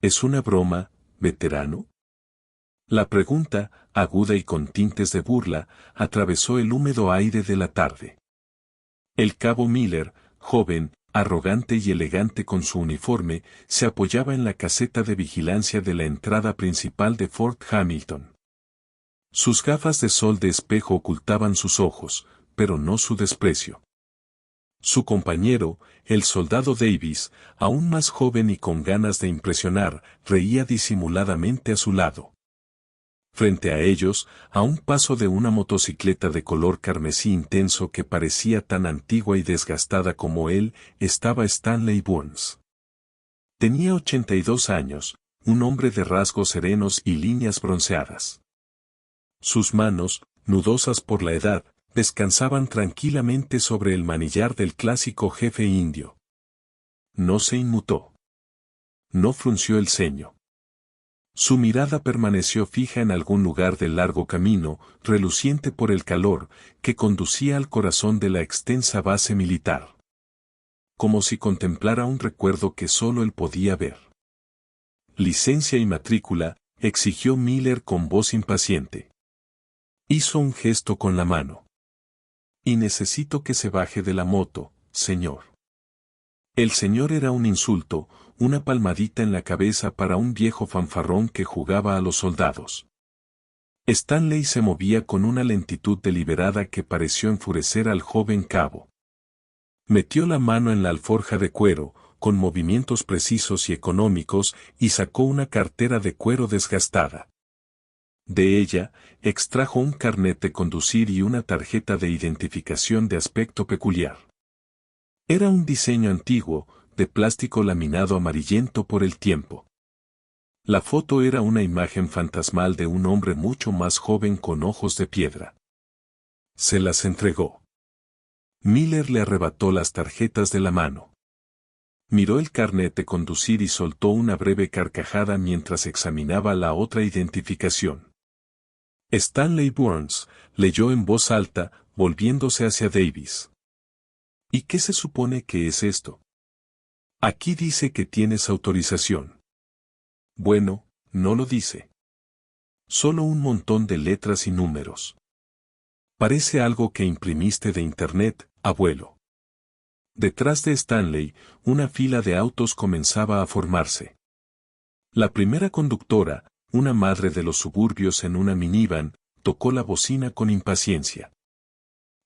¿Es una broma, veterano? La pregunta, aguda y con tintes de burla, atravesó el húmedo aire de la tarde. El cabo Miller, joven, arrogante y elegante con su uniforme, se apoyaba en la caseta de vigilancia de la entrada principal de Fort Hamilton. Sus gafas de sol de espejo ocultaban sus ojos, pero no su desprecio. Su compañero, el soldado Davis, aún más joven y con ganas de impresionar, reía disimuladamente a su lado. Frente a ellos, a un paso de una motocicleta de color carmesí intenso que parecía tan antigua y desgastada como él, estaba Stanley Burns. Tenía 82 años, un hombre de rasgos serenos y líneas bronceadas. Sus manos, nudosas por la edad, descansaban tranquilamente sobre el manillar del clásico jefe indio. No se inmutó. No frunció el ceño. Su mirada permaneció fija en algún lugar del largo camino, reluciente por el calor, que conducía al corazón de la extensa base militar. Como si contemplara un recuerdo que solo él podía ver. Licencia y matrícula, exigió Miller con voz impaciente. Hizo un gesto con la mano. Y necesito que se baje de la moto, señor. El señor era un insulto, una palmadita en la cabeza para un viejo fanfarrón que jugaba a los soldados. Stanley se movía con una lentitud deliberada que pareció enfurecer al joven cabo. Metió la mano en la alforja de cuero, con movimientos precisos y económicos, y sacó una cartera de cuero desgastada. De ella, extrajo un carnet de conducir y una tarjeta de identificación de aspecto peculiar. Era un diseño antiguo, de plástico laminado amarillento por el tiempo. La foto era una imagen fantasmal de un hombre mucho más joven con ojos de piedra. Se las entregó. Miller le arrebató las tarjetas de la mano. Miró el carnet de conducir y soltó una breve carcajada mientras examinaba la otra identificación. Stanley Burns, leyó en voz alta, volviéndose hacia Davis. ¿Y qué se supone que es esto? Aquí dice que tienes autorización. Bueno, no lo dice. Solo un montón de letras y números. Parece algo que imprimiste de internet, abuelo. Detrás de Stanley, una fila de autos comenzaba a formarse. La primera conductora, una madre de los suburbios en una minivan, tocó la bocina con impaciencia.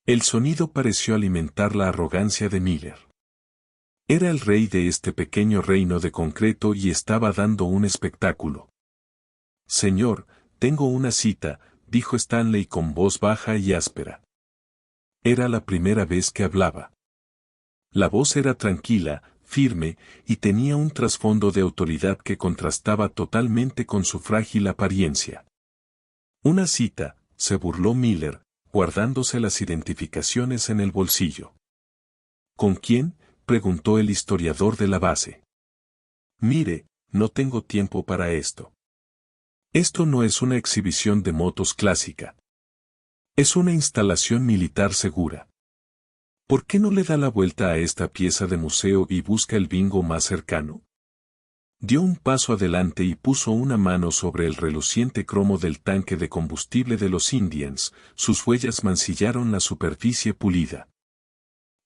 El sonido pareció alimentar la arrogancia de Miller. Era el rey de este pequeño reino de concreto y estaba dando un espectáculo. Señor, tengo una cita, dijo Stanley con voz baja y áspera. Era la primera vez que hablaba. La voz era tranquila, firme, y tenía un trasfondo de autoridad que contrastaba totalmente con su frágil apariencia. Una cita, se burló Miller, guardándose las identificaciones en el bolsillo. ¿Con quién?, preguntó el historiador de la base. Mire, no tengo tiempo para esto. Esto no es una exhibición de motos clásica. Es una instalación militar segura. ¿Por qué no le da la vuelta a esta pieza de museo y busca el bingo más cercano? Dio un paso adelante y puso una mano sobre el reluciente cromo del tanque de combustible de los Indians, sus huellas mancillaron la superficie pulida.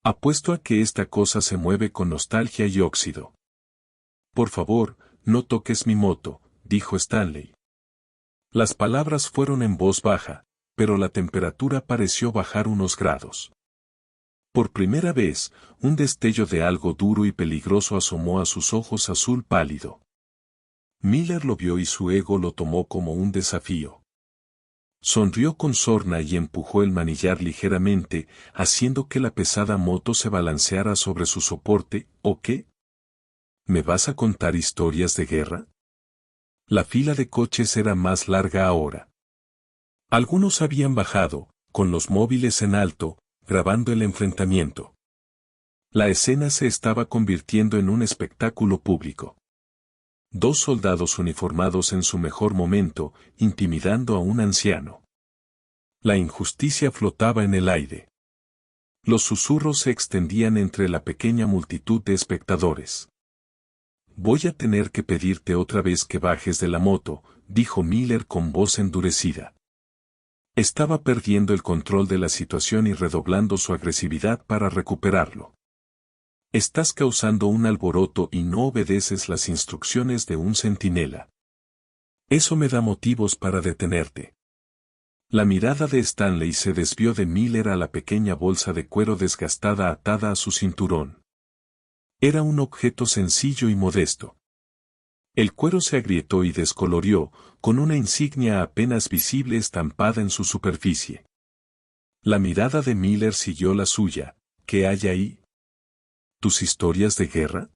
Apuesto a que esta cosa se mueve con nostalgia y óxido. Por favor, no toques mi moto, dijo Stanley. Las palabras fueron en voz baja, pero la temperatura pareció bajar unos grados. Por primera vez, un destello de algo duro y peligroso asomó a sus ojos azul pálido. Miller lo vio y su ego lo tomó como un desafío. Sonrió con sorna y empujó el manillar ligeramente, haciendo que la pesada moto se balanceara sobre su soporte. ¿O qué? ¿Me vas a contar historias de guerra? La fila de coches era más larga ahora. Algunos habían bajado, con los móviles en alto, grabando el enfrentamiento. La escena se estaba convirtiendo en un espectáculo público. Dos soldados uniformados en su mejor momento, intimidando a un anciano. La injusticia flotaba en el aire. Los susurros se extendían entre la pequeña multitud de espectadores. Voy a tener que pedirte otra vez que bajes de la moto, dijo Miller con voz endurecida. Estaba perdiendo el control de la situación y redoblando su agresividad para recuperarlo. Estás causando un alboroto y no obedeces las instrucciones de un centinela. Eso me da motivos para detenerte. La mirada de Stanley se desvió de Miller a la pequeña bolsa de cuero desgastada atada a su cinturón. Era un objeto sencillo y modesto. El cuero se agrietó y descolorió, con una insignia apenas visible estampada en su superficie. La mirada de Miller siguió la suya. ¿Qué hay ahí? ¿Tus historias de guerra?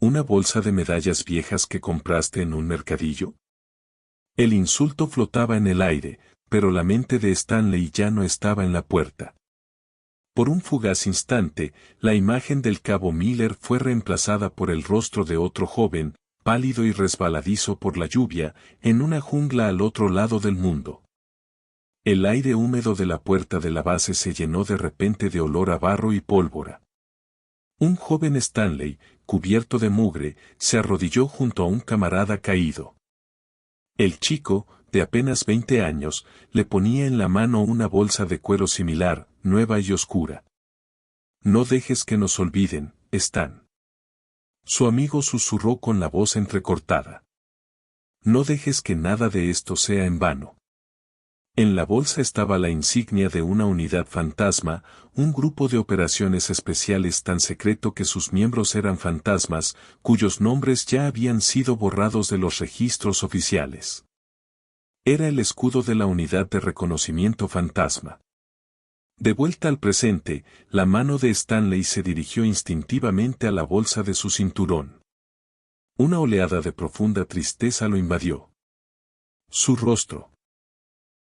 ¿Una bolsa de medallas viejas que compraste en un mercadillo? El insulto flotaba en el aire, pero la mente de Stanley ya no estaba en la puerta. Por un fugaz instante, la imagen del cabo Miller fue reemplazada por el rostro de otro joven, pálido y resbaladizo por la lluvia, en una jungla al otro lado del mundo. El aire húmedo de la puerta de la base se llenó de repente de olor a barro y pólvora. Un joven Stanley, cubierto de mugre, se arrodilló junto a un camarada caído. El chico, de apenas 20 años, le ponía en la mano una bolsa de cuero similar, nueva y oscura. No dejes que nos olviden, Stan. Su amigo susurró con la voz entrecortada. No dejes que nada de esto sea en vano. En la bolsa estaba la insignia de una unidad fantasma, un grupo de operaciones especiales tan secreto que sus miembros eran fantasmas, cuyos nombres ya habían sido borrados de los registros oficiales. Era el escudo de la unidad de reconocimiento fantasma. De vuelta al presente, la mano de Stanley se dirigió instintivamente a la bolsa de su cinturón. Una oleada de profunda tristeza lo invadió. Su rostro.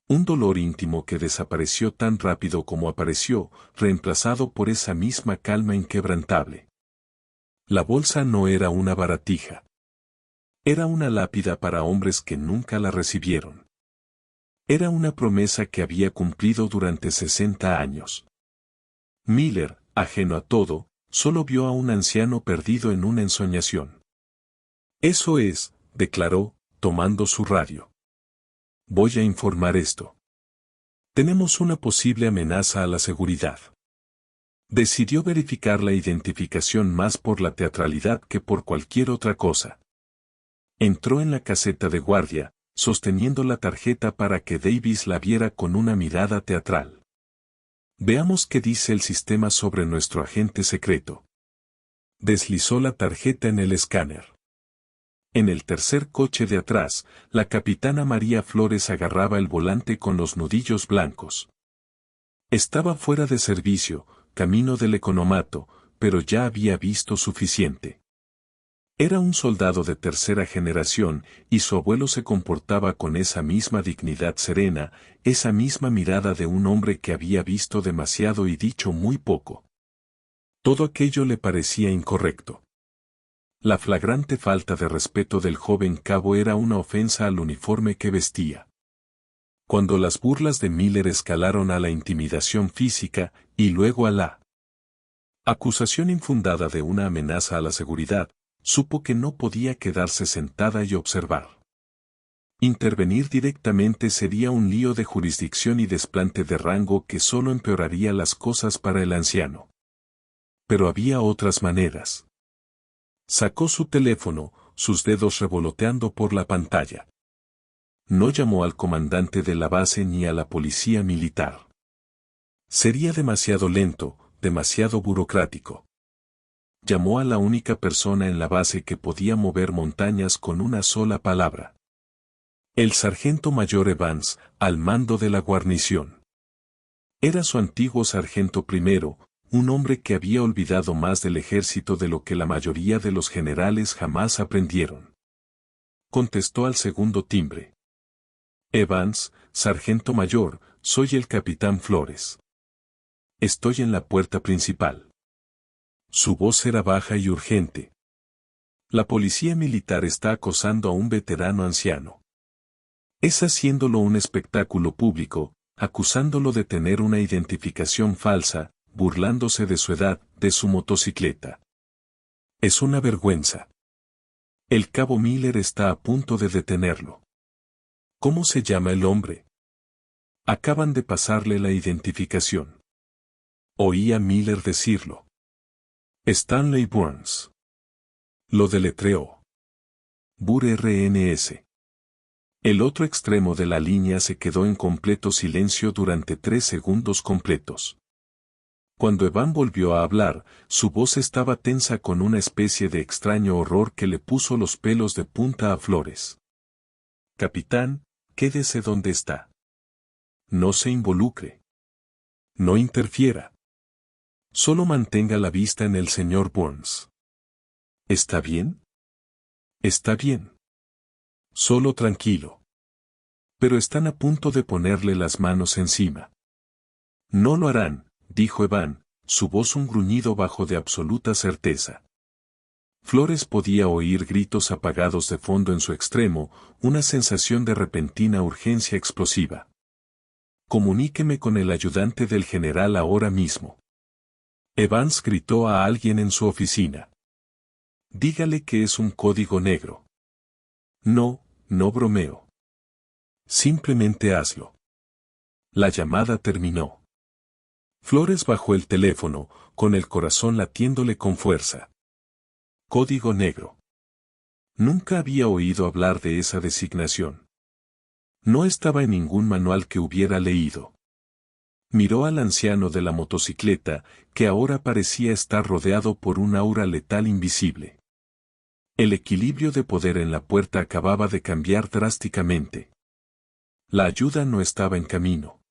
Un dolor íntimo que desapareció tan rápido como apareció, reemplazado por esa misma calma inquebrantable. La bolsa no era una baratija. Era una lápida para hombres que nunca la recibieron. Era una promesa que había cumplido durante 60 años. Miller, ajeno a todo, solo vio a un anciano perdido en una ensoñación. Eso es, declaró, tomando su radio. Voy a informar esto. Tenemos una posible amenaza a la seguridad. Decidió verificar la identificación más por la teatralidad que por cualquier otra cosa. Entró en la caseta de guardia, sosteniendo la tarjeta para que Davis la viera con una mirada teatral. Veamos qué dice el sistema sobre nuestro agente secreto. Deslizó la tarjeta en el escáner. En el tercer coche de atrás, la capitana María Flores agarraba el volante con los nudillos blancos. Estaba fuera de servicio, camino del economato, pero ya había visto suficiente. Era un soldado de tercera generación, y su abuelo se comportaba con esa misma dignidad serena, esa misma mirada de un hombre que había visto demasiado y dicho muy poco. Todo aquello le parecía incorrecto. La flagrante falta de respeto del joven cabo era una ofensa al uniforme que vestía. Cuando las burlas de Miller escalaron a la intimidación física, y luego a la acusación infundada de una amenaza a la seguridad, supo que no podía quedarse sentada y observar. Intervenir directamente sería un lío de jurisdicción y desplante de rango que solo empeoraría las cosas para el anciano. Pero había otras maneras. Sacó su teléfono, sus dedos revoloteando por la pantalla. No llamó al comandante de la base ni a la policía militar. Sería demasiado lento, demasiado burocrático. Llamó a la única persona en la base que podía mover montañas con una sola palabra. El sargento mayor Evans, al mando de la guarnición. Era su antiguo sargento primero, un hombre que había olvidado más del ejército de lo que la mayoría de los generales jamás aprendieron. Contestó al segundo timbre. Evans, sargento mayor, soy el capitán Flores. Estoy en la puerta principal. Su voz era baja y urgente. La policía militar está acosando a un veterano anciano. Es haciéndolo un espectáculo público, acusándolo de tener una identificación falsa, burlándose de su edad, de su motocicleta. Es una vergüenza. El cabo Miller está a punto de detenerlo. ¿Cómo se llama el hombre? Acaban de pasarle la identificación. Oí a Miller decirlo. Stanley Burns. Lo deletreó. BURRNS. El otro extremo de la línea se quedó en completo silencio durante 3 segundos completos. Cuando Evan volvió a hablar, su voz estaba tensa con una especie de extraño horror que le puso los pelos de punta a Flores. Capitán, quédese donde está. No se involucre. No interfiera. Solo mantenga la vista en el señor Burns. ¿Está bien? Está bien. Solo tranquilo. Pero están a punto de ponerle las manos encima. No lo harán, dijo Evan, su voz un gruñido bajo de absoluta certeza. Flores podía oír gritos apagados de fondo en su extremo, una sensación de repentina urgencia explosiva. Comuníqueme con el ayudante del general ahora mismo. Evans gritó a alguien en su oficina. Dígale que es un código negro. No, no bromeo. Simplemente hazlo. La llamada terminó. Flores bajó el teléfono, con el corazón latiéndole con fuerza. Código negro. Nunca había oído hablar de esa designación. No estaba en ningún manual que hubiera leído. Miró al anciano de la motocicleta, que ahora parecía estar rodeado por un aura letal invisible. El equilibrio de poder en la puerta acababa de cambiar drásticamente. La ayuda no estaba en camino.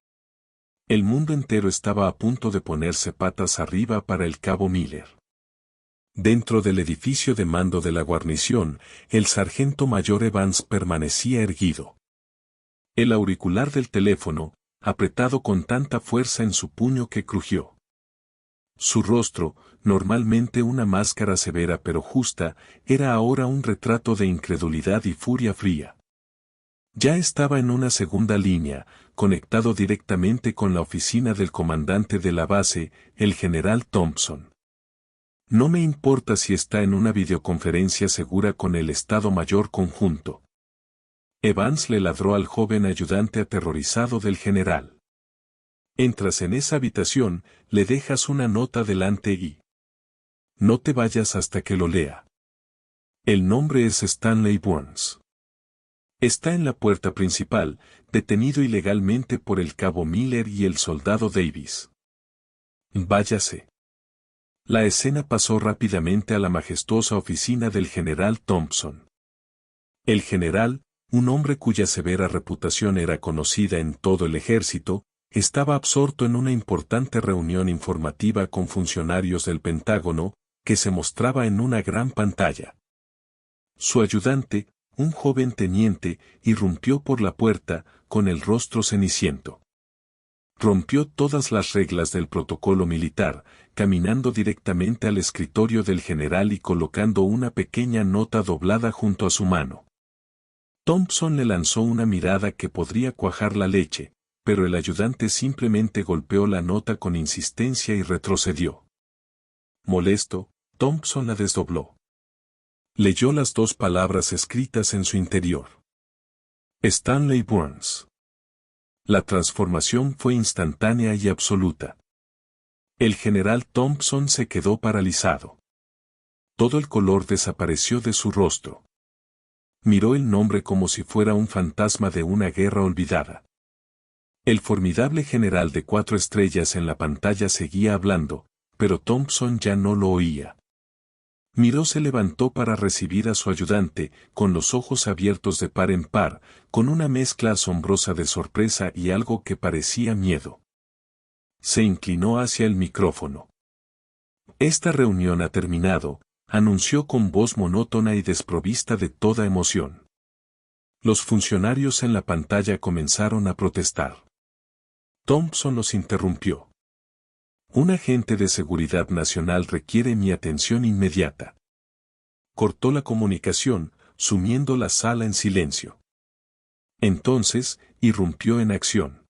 El mundo entero estaba a punto de ponerse patas arriba para el cabo Miller. Dentro del edificio de mando de la guarnición, el sargento mayor Evans permanecía erguido. El auricular del teléfono, apretado con tanta fuerza en su puño que crujió. Su rostro, normalmente una máscara severa pero justa, era ahora un retrato de incredulidad y furia fría. Ya estaba en una segunda línea, conectado directamente con la oficina del comandante de la base, el general Thompson. No me importa si está en una videoconferencia segura con el Estado Mayor Conjunto. Evans le ladró al joven ayudante aterrorizado del general. Entras en esa habitación, le dejas una nota delante y... No te vayas hasta que lo lea. El nombre es Stanley Burns. Está en la puerta principal, detenido ilegalmente por el cabo Miller y el soldado Davis. Váyase. La escena pasó rápidamente a la majestuosa oficina del general Thompson. El general, un hombre cuya severa reputación era conocida en todo el ejército, estaba absorto en una importante reunión informativa con funcionarios del Pentágono, que se mostraba en una gran pantalla. Su ayudante, un joven teniente, irrumpió por la puerta, con el rostro ceniciento. Rompió todas las reglas del protocolo militar, caminando directamente al escritorio del general y colocando una pequeña nota doblada junto a su mano. Thompson le lanzó una mirada que podría cuajar la leche, pero el ayudante simplemente golpeó la nota con insistencia y retrocedió. Molesto, Thompson la desdobló. Leyó las 2 palabras escritas en su interior. Stanley Burns. La transformación fue instantánea y absoluta. El general Thompson se quedó paralizado. Todo el color desapareció de su rostro. Miró el nombre como si fuera un fantasma de una guerra olvidada. El formidable general de 4 estrellas en la pantalla seguía hablando, pero Thompson ya no lo oía. Miró se levantó para recibir a su ayudante, con los ojos abiertos de par en par, con una mezcla asombrosa de sorpresa y algo que parecía miedo. Se inclinó hacia el micrófono. Esta reunión ha terminado, anunció con voz monótona y desprovista de toda emoción. Los funcionarios en la pantalla comenzaron a protestar. Thompson los interrumpió. Un agente de seguridad nacional requiere mi atención inmediata. Cortó la comunicación, sumiendo la sala en silencio. Entonces, irrumpió en acción.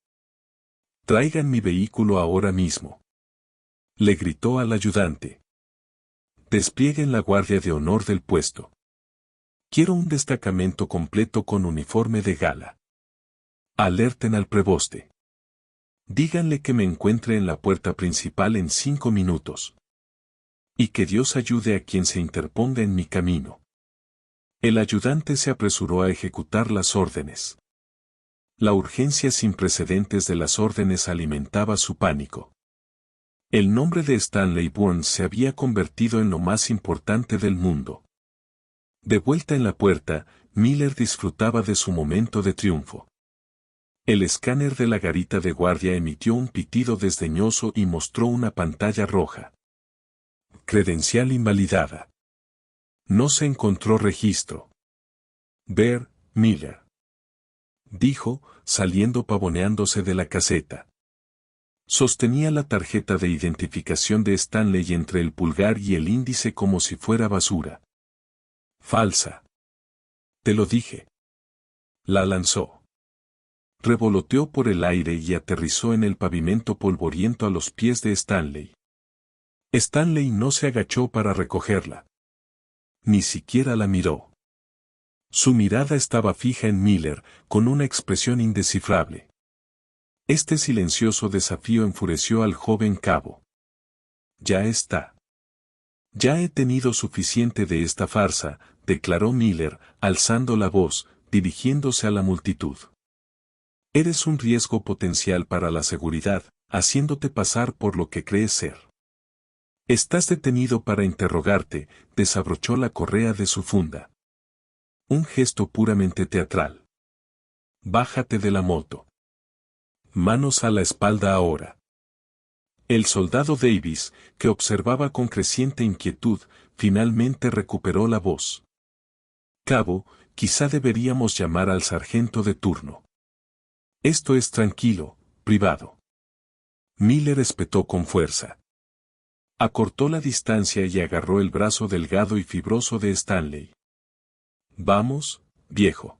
Traigan mi vehículo ahora mismo. Le gritó al ayudante. Desplieguen la guardia de honor del puesto. Quiero un destacamento completo con uniforme de gala. Alerten al preboste. Díganle que me encuentre en la puerta principal en 5 minutos. Y que Dios ayude a quien se interponga en mi camino. El ayudante se apresuró a ejecutar las órdenes. La urgencia sin precedentes de las órdenes alimentaba su pánico. El nombre de Stanley Burns se había convertido en lo más importante del mundo. De vuelta en la puerta, Miller disfrutaba de su momento de triunfo. El escáner de la garita de guardia emitió un pitido desdeñoso y mostró una pantalla roja. Credencial invalidada. No se encontró registro. Ver, Miller. Dijo, saliendo pavoneándose de la caseta. Sostenía la tarjeta de identificación de Stanley entre el pulgar y el índice como si fuera basura. Falsa. Te lo dije. La lanzó. Revoloteó por el aire y aterrizó en el pavimento polvoriento a los pies de Stanley. Stanley no se agachó para recogerla. Ni siquiera la miró. Su mirada estaba fija en Miller, con una expresión indescifrable. Este silencioso desafío enfureció al joven cabo. Ya está. Ya he tenido suficiente de esta farsa, declaró Miller, alzando la voz, dirigiéndose a la multitud. Eres un riesgo potencial para la seguridad, haciéndote pasar por lo que crees ser. Estás detenido para interrogarte, desabrochó la correa de su funda. Un gesto puramente teatral. Bájate de la moto. Manos a la espalda ahora. El soldado Davis, que observaba con creciente inquietud, finalmente recuperó la voz. Cabo, quizá deberíamos llamar al sargento de turno. Esto es tranquilo, privado. Miller espetó con fuerza. Acortó la distancia y agarró el brazo delgado y fibroso de Stanley. Vamos, viejo.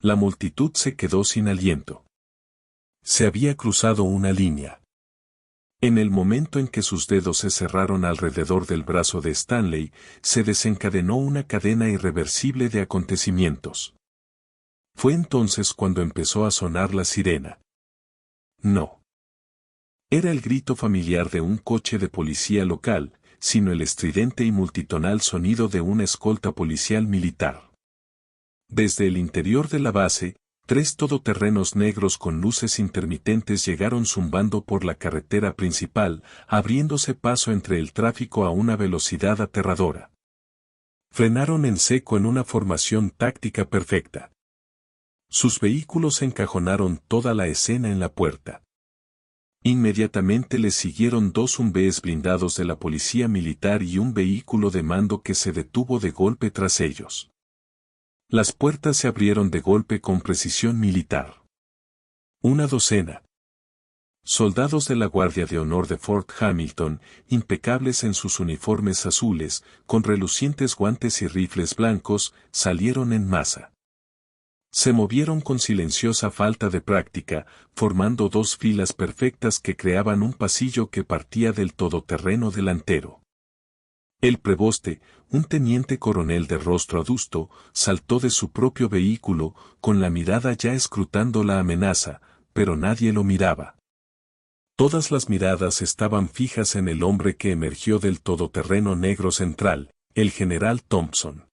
La multitud se quedó sin aliento. Se había cruzado una línea. En el momento en que sus dedos se cerraron alrededor del brazo de Stanley, se desencadenó una cadena irreversible de acontecimientos. Fue entonces cuando empezó a sonar la sirena. No. Era el grito familiar de un coche de policía local, sino el estridente y multitonal sonido de una escolta policial militar. Desde el interior de la base, 3 todoterrenos negros con luces intermitentes llegaron zumbando por la carretera principal, abriéndose paso entre el tráfico a una velocidad aterradora. Frenaron en seco en una formación táctica perfecta. Sus vehículos encajonaron toda la escena en la puerta. Inmediatamente les siguieron 2 Humvees blindados de la policía militar y un vehículo de mando que se detuvo de golpe tras ellos. Las puertas se abrieron de golpe con precisión militar. Una docena. Soldados de la Guardia de Honor de Fort Hamilton, impecables en sus uniformes azules, con relucientes guantes y rifles blancos, salieron en masa. Se movieron con silenciosa falta de práctica, formando 2 filas perfectas que creaban un pasillo que partía del todoterreno delantero. El preboste, un teniente coronel de rostro adusto, saltó de su propio vehículo, con la mirada ya escrutando la amenaza, pero nadie lo miraba. Todas las miradas estaban fijas en el hombre que emergió del todoterreno negro central, el general Thompson.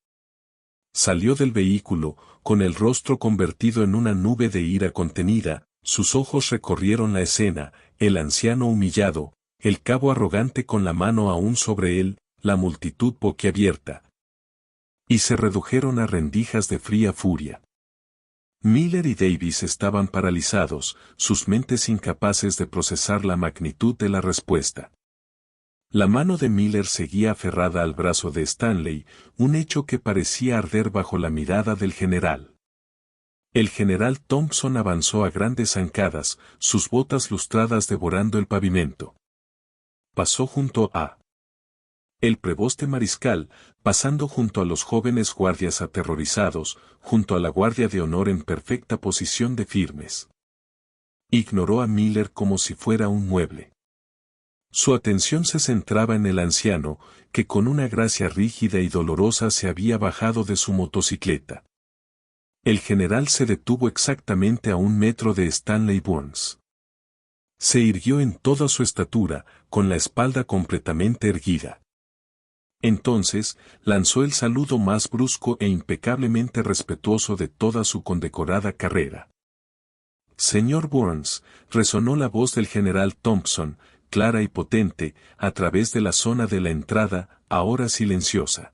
Salió del vehículo, con el rostro convertido en una nube de ira contenida, sus ojos recorrieron la escena, el anciano humillado, el cabo arrogante con la mano aún sobre él, la multitud boquiabierta. Y se redujeron a rendijas de fría furia. Miller y Davis estaban paralizados, sus mentes incapaces de procesar la magnitud de la respuesta. La mano de Miller seguía aferrada al brazo de Stanley, un hecho que parecía arder bajo la mirada del general. El general Thompson avanzó a grandes zancadas, sus botas lustradas devorando el pavimento. Pasó junto a el preboste mariscal, pasando junto a los jóvenes guardias aterrorizados, junto a la guardia de honor en perfecta posición de firmes. Ignoró a Miller como si fuera un mueble. Su atención se centraba en el anciano, que con una gracia rígida y dolorosa se había bajado de su motocicleta. El general se detuvo exactamente a 1 metro de Stanley Burns. Se irguió en toda su estatura, con la espalda completamente erguida. Entonces, lanzó el saludo más brusco e impecablemente respetuoso de toda su condecorada carrera. Señor Burns, resonó la voz del general Thompson, clara y potente, a través de la zona de la entrada, ahora silenciosa.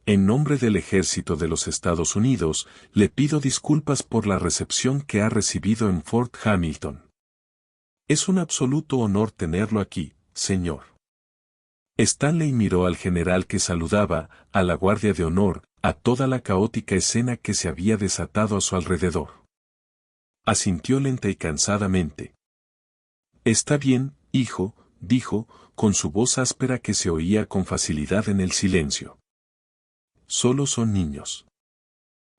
En nombre del ejército de los Estados Unidos, le pido disculpas por la recepción que ha recibido en Fort Hamilton. Es un absoluto honor tenerlo aquí, señor. Stanley miró al general que saludaba, a la guardia de honor, a toda la caótica escena que se había desatado a su alrededor. Asintió lenta y cansadamente. Está bien, hijo, dijo, con su voz áspera que se oía con facilidad en el silencio. Solo son niños.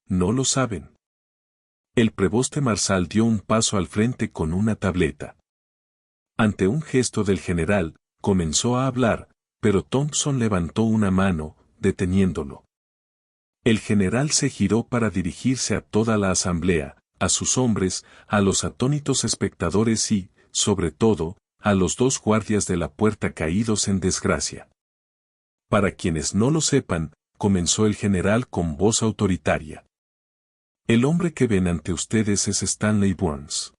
No lo saben. El preboste Marsal dio un paso al frente con una tableta. Ante un gesto del general, comenzó a hablar, pero Thompson levantó una mano, deteniéndolo. El general se giró para dirigirse a toda la asamblea, a sus hombres, a los atónitos espectadores y, sobre todo, a los 2 guardias de la puerta caídos en desgracia. Para quienes no lo sepan, comenzó el general con voz autoritaria. El hombre que ven ante ustedes es Stanley Burns.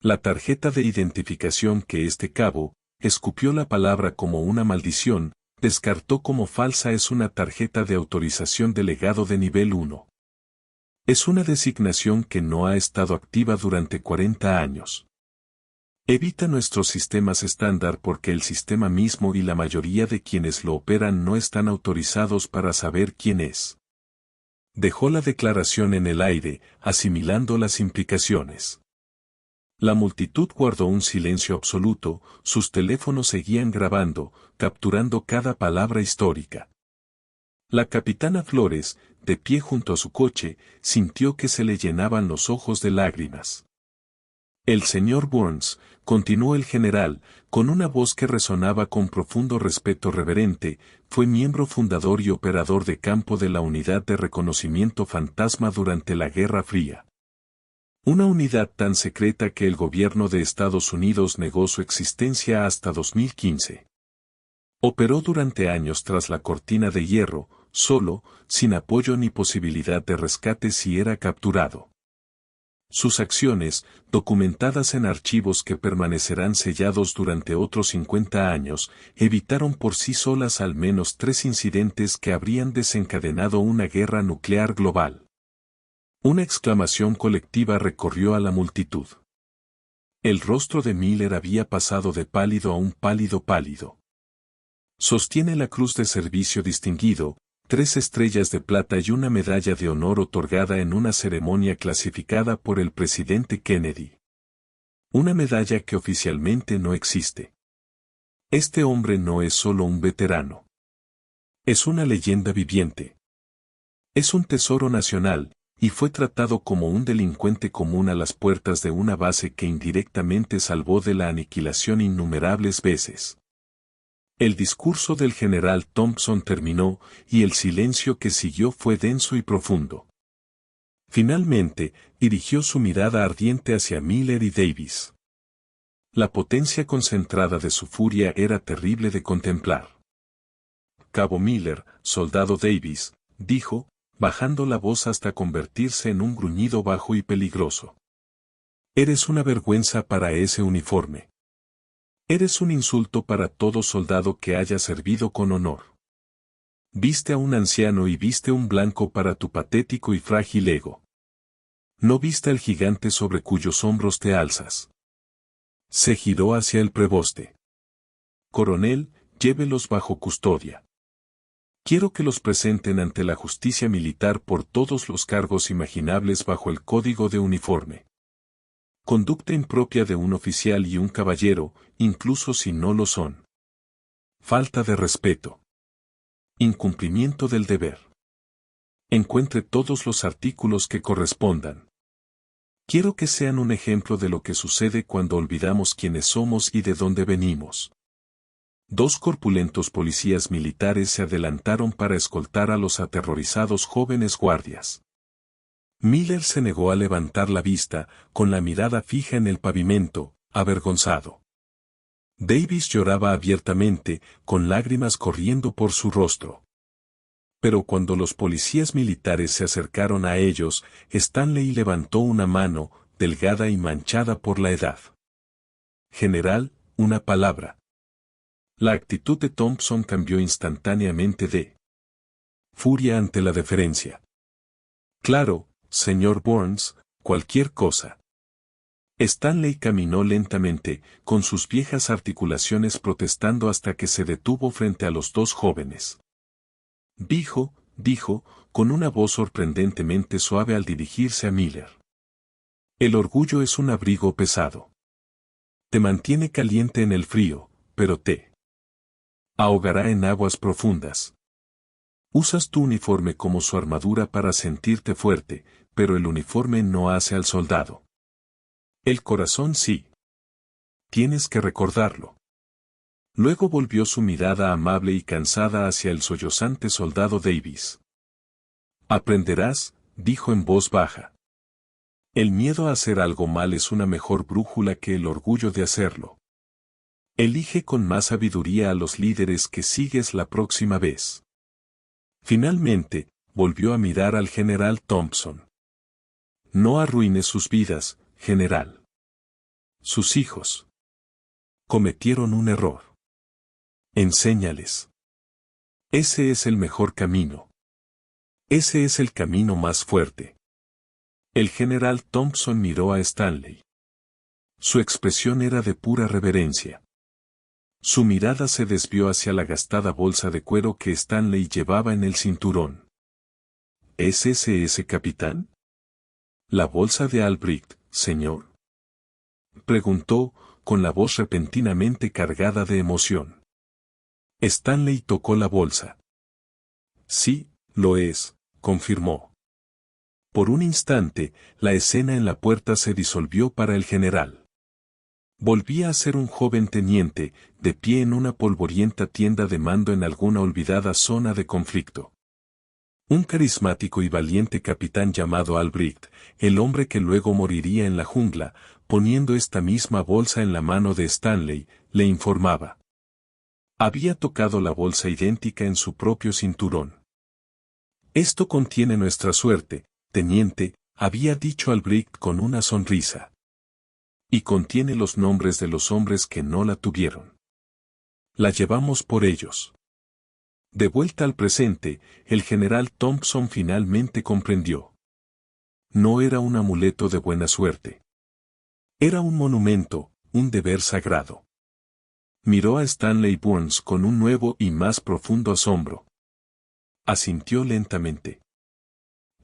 La tarjeta de identificación que este cabo, escupió la palabra como una maldición, descartó como falsa es una tarjeta de autorización delegado de nivel 1. Es una designación que no ha estado activa durante 40 años. Evita nuestros sistemas estándar porque el sistema mismo y la mayoría de quienes lo operan no están autorizados para saber quién es. Dejó la declaración en el aire, asimilando las implicaciones. La multitud guardó un silencio absoluto, sus teléfonos seguían grabando, capturando cada palabra histórica. La capitana Flores, de pie junto a su coche, sintió que se le llenaban los ojos de lágrimas. El señor Burns, continuó el general, con una voz que resonaba con profundo respeto reverente, fue miembro fundador y operador de campo de la Unidad de Reconocimiento Fantasma durante la Guerra Fría. Una unidad tan secreta que el gobierno de Estados Unidos negó su existencia hasta 2015. Operó durante años tras la cortina de hierro, solo, sin apoyo ni posibilidad de rescate si era capturado. Sus acciones, documentadas en archivos que permanecerán sellados durante otros 50 años, evitaron por sí solas al menos 3 incidentes que habrían desencadenado una guerra nuclear global. Una exclamación colectiva recorrió a la multitud. El rostro de Miller había pasado de pálido a un pálido pálido. Sostiene la Cruz de Servicio Distinguido, 3 estrellas de plata y una medalla de honor otorgada en una ceremonia clasificada por el presidente Kennedy. Una medalla que oficialmente no existe. Este hombre no es solo un veterano. Es una leyenda viviente. Es un tesoro nacional, y fue tratado como un delincuente común a las puertas de una base que indirectamente salvó de la aniquilación innumerables veces. El discurso del general Thompson terminó, y el silencio que siguió fue denso y profundo. Finalmente, dirigió su mirada ardiente hacia Miller y Davis. La potencia concentrada de su furia era terrible de contemplar. Cabo Miller, soldado Davis, dijo, bajando la voz hasta convertirse en un gruñido bajo y peligroso. Eres una vergüenza para ese uniforme. Eres un insulto para todo soldado que haya servido con honor. Viste a un anciano y viste un blanco para tu patético y frágil ego. No viste al gigante sobre cuyos hombros te alzas. Se giró hacia el preboste. Coronel, llévelos bajo custodia. Quiero que los presenten ante la justicia militar por todos los cargos imaginables bajo el código de uniforme. Conducta impropia de un oficial y un caballero, incluso si no lo son. Falta de respeto. Incumplimiento del deber. Encuentre todos los artículos que correspondan. Quiero que sean un ejemplo de lo que sucede cuando olvidamos quiénes somos y de dónde venimos. Dos corpulentos policías militares se adelantaron para escoltar a los aterrorizados jóvenes guardias. Miller se negó a levantar la vista, con la mirada fija en el pavimento, avergonzado. Davis lloraba abiertamente, con lágrimas corriendo por su rostro. Pero cuando los policías militares se acercaron a ellos, Stanley levantó una mano, delgada y manchada por la edad. General, una palabra. La actitud de Thompson cambió instantáneamente de furia ante la deferencia. Claro, señor Burns, cualquier cosa. Stanley caminó lentamente, con sus viejas articulaciones protestando hasta que se detuvo frente a los dos jóvenes. Dijo, con una voz sorprendentemente suave al dirigirse a Miller. El orgullo es un abrigo pesado. Te mantiene caliente en el frío, pero te ahogará en aguas profundas. Usas tu uniforme como su armadura para sentirte fuerte, pero el uniforme no hace al soldado. El corazón sí. Tienes que recordarlo. Luego volvió su mirada amable y cansada hacia el sollozante soldado Davis. Aprenderás, dijo en voz baja. El miedo a hacer algo mal es una mejor brújula que el orgullo de hacerlo. Elige con más sabiduría a los líderes que sigues la próxima vez. Finalmente, volvió a mirar al general Thompson. No arruines sus vidas, general. Sus hijos cometieron un error. Enséñales. Ese es el mejor camino. Ese es el camino más fuerte. El general Thompson miró a Stanley. Su expresión era de pura reverencia. Su mirada se desvió hacia la gastada bolsa de cuero que Stanley llevaba en el cinturón. ¿Es ese capitán? La bolsa de Albrecht, señor. Preguntó, con la voz repentinamente cargada de emoción. Stanley tocó la bolsa. Sí, lo es, confirmó. Por un instante, la escena en la puerta se disolvió para el general. Volvía a ser un joven teniente, de pie en una polvorienta tienda de mando en alguna olvidada zona de conflicto. Un carismático y valiente capitán llamado Albrecht, el hombre que luego moriría en la jungla, poniendo esta misma bolsa en la mano de Stanley, le informaba. Había tocado la bolsa idéntica en su propio cinturón. Esto contiene nuestra suerte, teniente, había dicho Albrecht con una sonrisa. Y contiene los nombres de los hombres que no la tuvieron. La llevamos por ellos. De vuelta al presente, el general Thompson finalmente comprendió. No era un amuleto de buena suerte. Era un monumento, un deber sagrado. Miró a Stanley Burns con un nuevo y más profundo asombro. Asintió lentamente.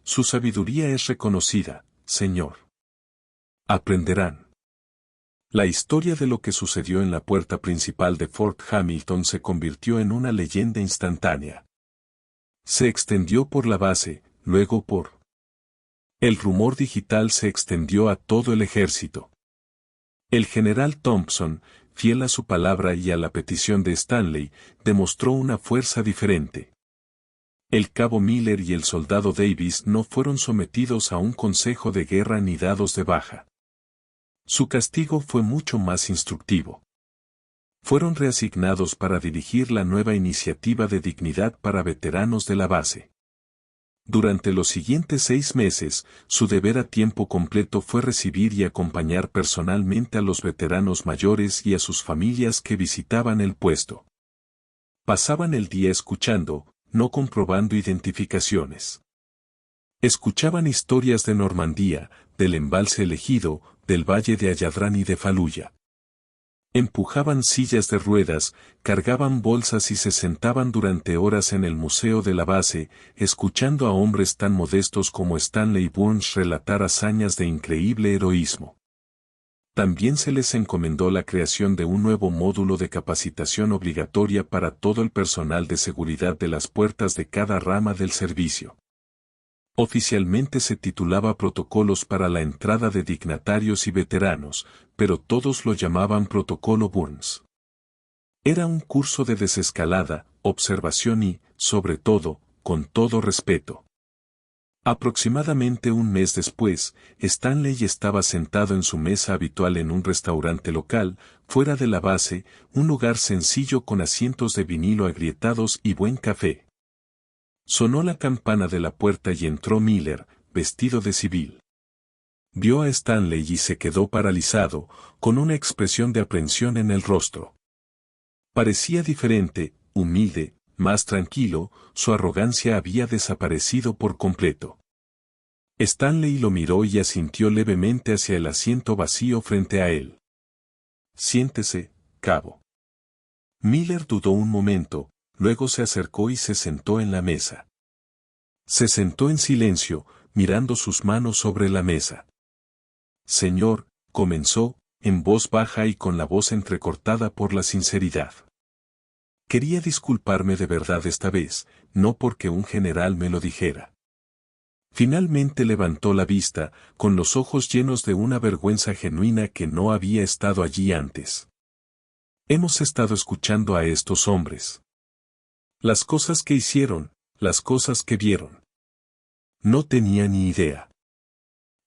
Su sabiduría es reconocida, señor. Aprenderán. La historia de lo que sucedió en la puerta principal de Fort Hamilton se convirtió en una leyenda instantánea. Se extendió por la base, luego por... El rumor digital se extendió a todo el ejército. El general Thompson, fiel a su palabra y a la petición de Stanley, demostró una fuerza diferente. El cabo Miller y el soldado Davis no fueron sometidos a un consejo de guerra ni dados de baja. Su castigo fue mucho más instructivo. Fueron reasignados para dirigir la nueva iniciativa de dignidad para veteranos de la base. Durante los siguientes 6 meses, su deber a tiempo completo fue recibir y acompañar personalmente a los veteranos mayores y a sus familias que visitaban el puesto. Pasaban el día escuchando, no comprobando identificaciones. Escuchaban historias de Normandía, del embalse elegido, del valle de Ayadrán y de Faluya. Empujaban sillas de ruedas, cargaban bolsas y se sentaban durante horas en el museo de la base, escuchando a hombres tan modestos como Stanley Burns relatar hazañas de increíble heroísmo. También se les encomendó la creación de un nuevo módulo de capacitación obligatoria para todo el personal de seguridad de las puertas de cada rama del servicio. Oficialmente se titulaba Protocolos para la entrada de dignatarios y veteranos, pero todos lo llamaban Protocolo Burns. Era un curso de desescalada, observación y, sobre todo, con todo respeto. Aproximadamente un mes después, Stanley estaba sentado en su mesa habitual en un restaurante local, fuera de la base, un lugar sencillo con asientos de vinilo agrietados y buen café. Sonó la campana de la puerta y entró Miller, vestido de civil. Vio a Stanley y se quedó paralizado, con una expresión de aprensión en el rostro. Parecía diferente, humilde, más tranquilo, su arrogancia había desaparecido por completo. Stanley lo miró y asintió levemente hacia el asiento vacío frente a él. Siéntese, cabo. Miller dudó un momento, luego se acercó y se sentó en la mesa. Se sentó en silencio, mirando sus manos sobre la mesa. Señor, comenzó, en voz baja y con la voz entrecortada por la sinceridad. Quería disculparme de verdad esta vez, no porque un general me lo dijera. Finalmente levantó la vista, con los ojos llenos de una vergüenza genuina que no había estado allí antes. Hemos estado escuchando a estos hombres. Las cosas que hicieron, las cosas que vieron. No tenía ni idea.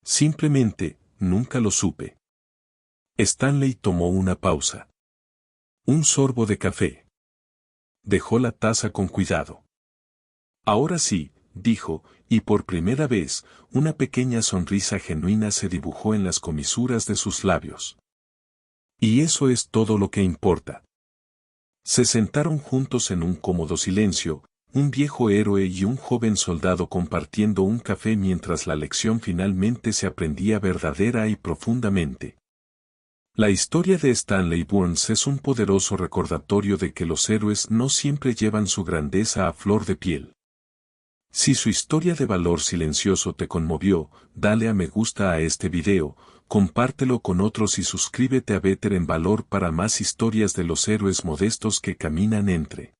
Simplemente, nunca lo supe. Stanley tomó una pausa. Un sorbo de café. Dejó la taza con cuidado. Ahora sí, dijo, y por primera vez, una pequeña sonrisa genuina se dibujó en las comisuras de sus labios. Y eso es todo lo que importa. Se sentaron juntos en un cómodo silencio, un viejo héroe y un joven soldado compartiendo un café mientras la lección finalmente se aprendía verdadera y profundamente. La historia de Stanley Burns es un poderoso recordatorio de que los héroes no siempre llevan su grandeza a flor de piel. Si su historia de valor silencioso te conmovió, dale a me gusta a este video, compártelo con otros y suscríbete a Better en Valor para más historias de los héroes modestos que caminan entre